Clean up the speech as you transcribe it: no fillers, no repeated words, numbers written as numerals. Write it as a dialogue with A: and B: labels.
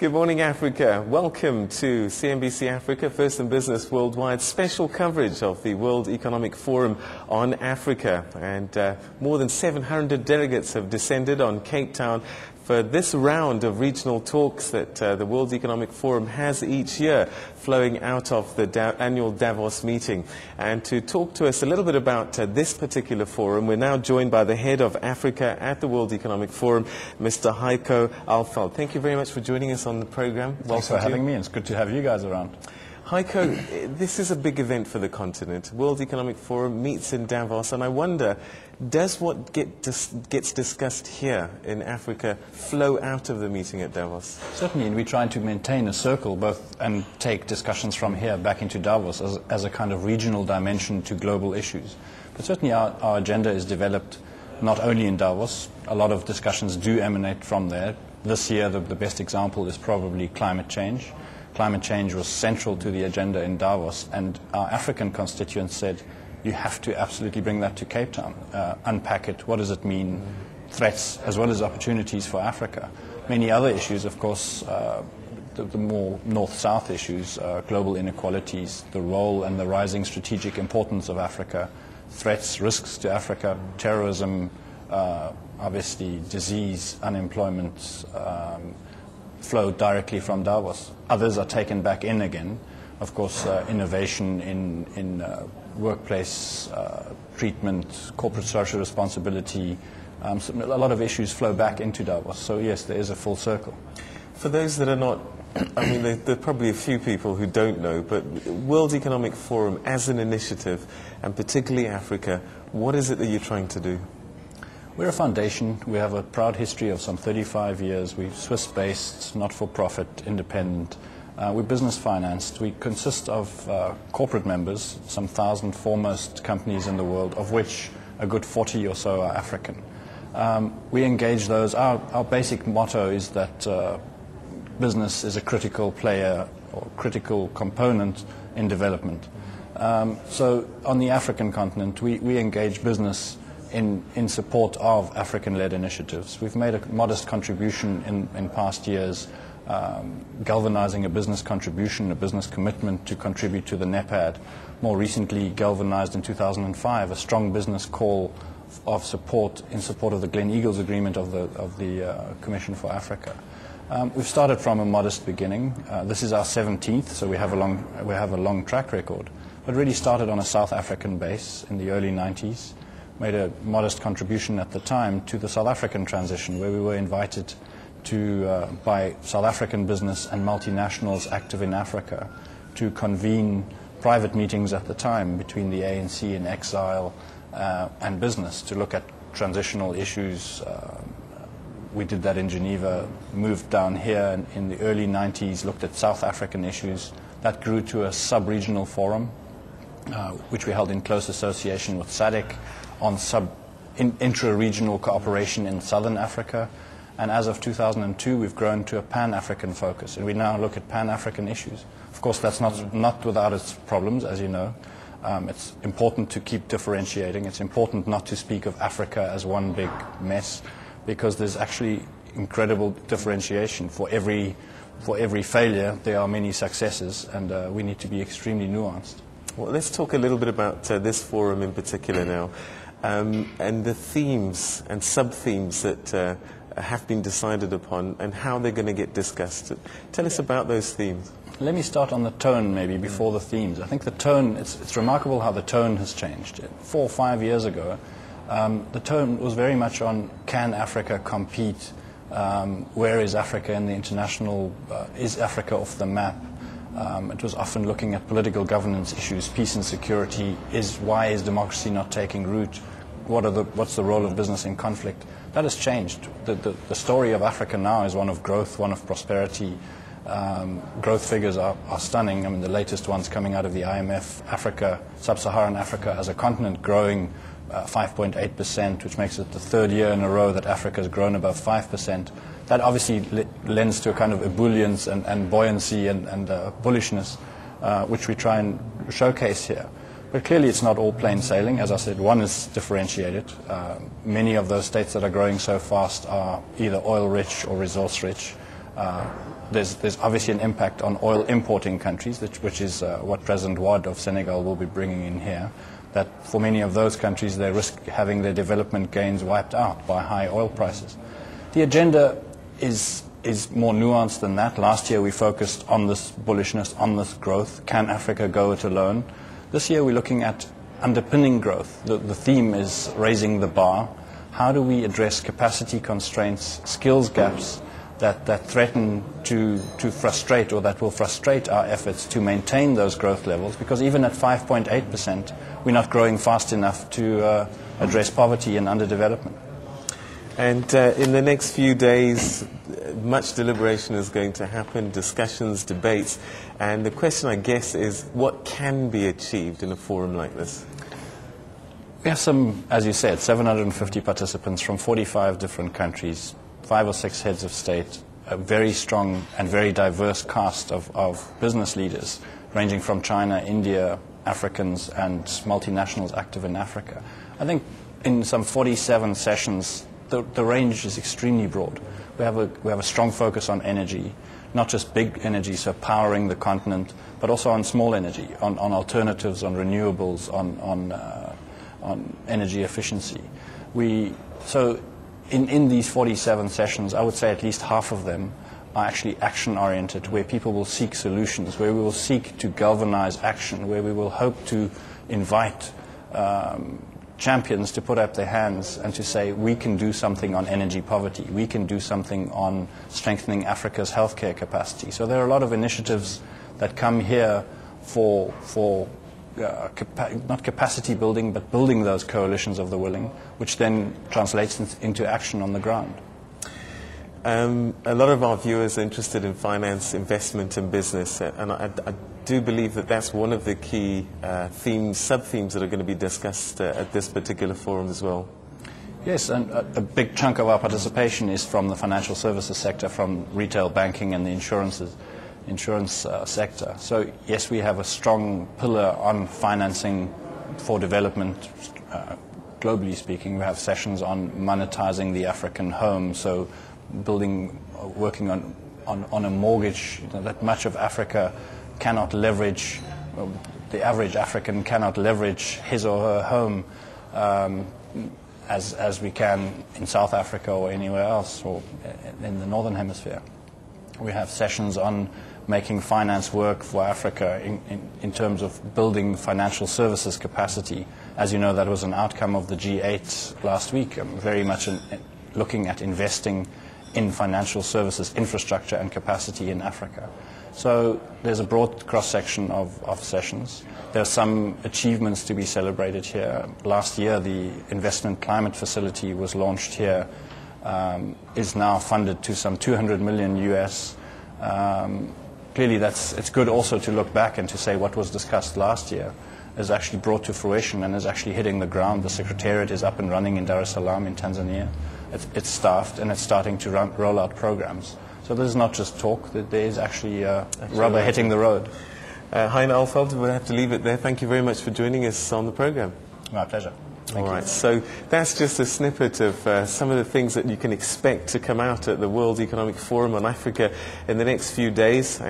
A: Good morning, Africa. Welcome to CNBC Africa, First in Business Worldwide, special coverage of the World Economic Forum on Africa. And more than 700 delegates have descended on Cape Town for this round of regional talks that the World Economic Forum has each year, flowing out of the annual Davos meeting. And to talk to us a little bit about this particular forum, we're now joined by the head of Africa at the World Economic Forum, Mr. Haiko Alfeld. Thank you very much for joining us on the program.
B: Thanks for having me. It's good to have you guys around.
A: Haiko, this is a big event for the continent. World Economic Forum meets in Davos, and I wonder, does what gets discussed here in Africa flow out of the meeting at Davos?
B: Certainly, and we're trying to maintain a circle both and take discussions from here back into Davos as a kind of regional dimension to global issues. But certainly our agenda is developed not only in Davos. A lot of discussions do emanate from there. This year, the best example is probably climate change. Climate change was central to the agenda in Davos, and our African constituents said, you have to absolutely bring that to Cape Town, unpack it, what does it mean, threats as well as opportunities for Africa. Many other issues, of course, the more north-south issues, global inequalities, the role and the rising strategic importance of Africa, threats, risks to Africa, terrorism, obviously disease, unemployment, flow directly from Davos. Others are taken back in again. Of course, innovation in workplace treatment, corporate social responsibility, a lot of issues flow back into Davos. So yes, there is a full circle.
A: For those that are not, I mean, there are probably a few people who don't know, but World Economic Forum as an initiative, and particularly Africa, what is it that you're trying to do?
B: We're a foundation. We have a proud history of some 35 years. We're Swiss-based, not-for-profit, independent. We're business-financed. We consist of corporate members, some 1,000 foremost companies in the world, of which a good 40 or so are African. We engage those. Our basic motto is that business is a critical player or critical component in development. So on the African continent, we engage business in support of African-led initiatives. We've made a modest contribution in past years, galvanizing a business contribution, a business commitment to contribute to the NEPAD. More recently, galvanized in 2005, a strong business call of support in support of the Gleneagles Agreement of the Commission for Africa. We've started from a modest beginning. This is our 17th, so we have a long track record, but really started on a South African base in the early 90s. Made a modest contribution at the time to the South African transition, where we were invited to by South African business and multinationals active in Africa to convene private meetings at the time between the ANC in exile and business to look at transitional issues. We did that in Geneva, moved down here in the early 90s, looked at South African issues. That grew to a sub-regional forum, which we held in close association with SADC on intra-regional cooperation in Southern Africa. And as of 2002, we've grown to a Pan-African focus, and we now look at Pan-African issues. Of course, that's not without its problems, as you know. It's important to keep differentiating. It's important not to speak of Africa as one big mess, because there's actually incredible differentiation. For every failure, there are many successes, and we need to be extremely nuanced.
A: Well, let's talk a little bit about this forum in particular now, and the themes and sub-themes that have been decided upon and how they're going to get discussed. Tell us about those themes.
B: Let me start on the tone maybe before the themes. I think the tone, it's remarkable how the tone has changed. 4 or 5 years ago, the tone was very much on, can Africa compete? Where is Africa in the international, is Africa off the map? It was often looking at political governance issues, peace and security. Why is democracy not taking root? What's the role of business in conflict? That has changed. The story of Africa now is one of growth, one of prosperity. Growth figures are stunning. I mean, the latest ones coming out of the IMF, Africa, sub-Saharan Africa as a continent growing 5.8%, which makes it the third year in a row that Africa has grown above 5%. That obviously lends to a kind of ebullience and buoyancy and bullishness, which we try and showcase here. But clearly it's not all plain sailing. As I said, one is differentiated. Many of those states that are growing so fast are either oil-rich or resource-rich. There's obviously an impact on oil importing countries, which is what President Wade of Senegal will be bringing in here, that for many of those countries they risk having their development gains wiped out by high oil prices. The agenda is more nuanced than that. Last year we focused on this bullishness, on this growth. Can Africa go it alone? This year we're looking at underpinning growth. The theme is raising the bar. How do we address capacity constraints, skills gaps that threaten to frustrate, or that will frustrate our efforts to maintain those growth levels? Because even at 5.8%, we're not growing fast enough to address poverty and underdevelopment.
A: And in the next few days, much deliberation is going to happen, discussions, debates, and the question, I guess, is what can be achieved in a forum like this?
B: We have some, as you said, 750 participants from 45 different countries, 5 or 6 heads of state, a very strong and very diverse cast of business leaders, ranging from China, India, Africans, and multinationals active in Africa. I think in some 47 sessions, the range is extremely broad. We have a strong focus on energy, not just big energy, so powering the continent, but also on small energy, on alternatives, on renewables, on energy efficiency. In these 47 sessions, I would say at least half of them are actually action-oriented, where people will seek solutions, where we will seek to galvanize action, where we will hope to invite champions to put up their hands and to say, we can do something on energy poverty, we can do something on strengthening Africa's healthcare capacity. So there are a lot of initiatives that come here for not capacity building, but building those coalitions of the willing, which then translates into action on the ground.
A: A lot of our viewers are interested in finance, investment and business, and I do believe that that's one of the key sub-themes that are going to be discussed at this particular forum as well.
B: Yes, and a big chunk of our participation is from the financial services sector, from retail banking and the insurance sector. So yes, we have a strong pillar on financing for development. Globally speaking, we have sessions on monetizing the African home, so working on a mortgage that much of Africa cannot leverage. The average African cannot leverage his or her home as we can in South Africa or anywhere else, or in the Northern Hemisphere. We have sessions on making finance work for Africa in terms of building financial services capacity. As you know, that was an outcome of the G8 last week, very much looking at investing in financial services infrastructure and capacity in Africa. So there's a broad cross-section of sessions. There are some achievements to be celebrated here. Last year, the Investment Climate Facility was launched here, is now funded to some $200 million US. Clearly, it's good also to look back and to say what was discussed last year is actually brought to fruition and is actually hitting the ground. The Secretariat is up and running in Dar es Salaam in Tanzania. It's staffed and it's starting to roll out programs. So this is not just talk, there is actually rubber hitting the road.
A: Haiko Alfeld, we'll have to leave it there. Thank you very much for joining us on the program.
B: My pleasure. Thank you.
A: All right, so that's just a snippet of some of the things that you can expect to come out at the World Economic Forum on Africa in the next few days.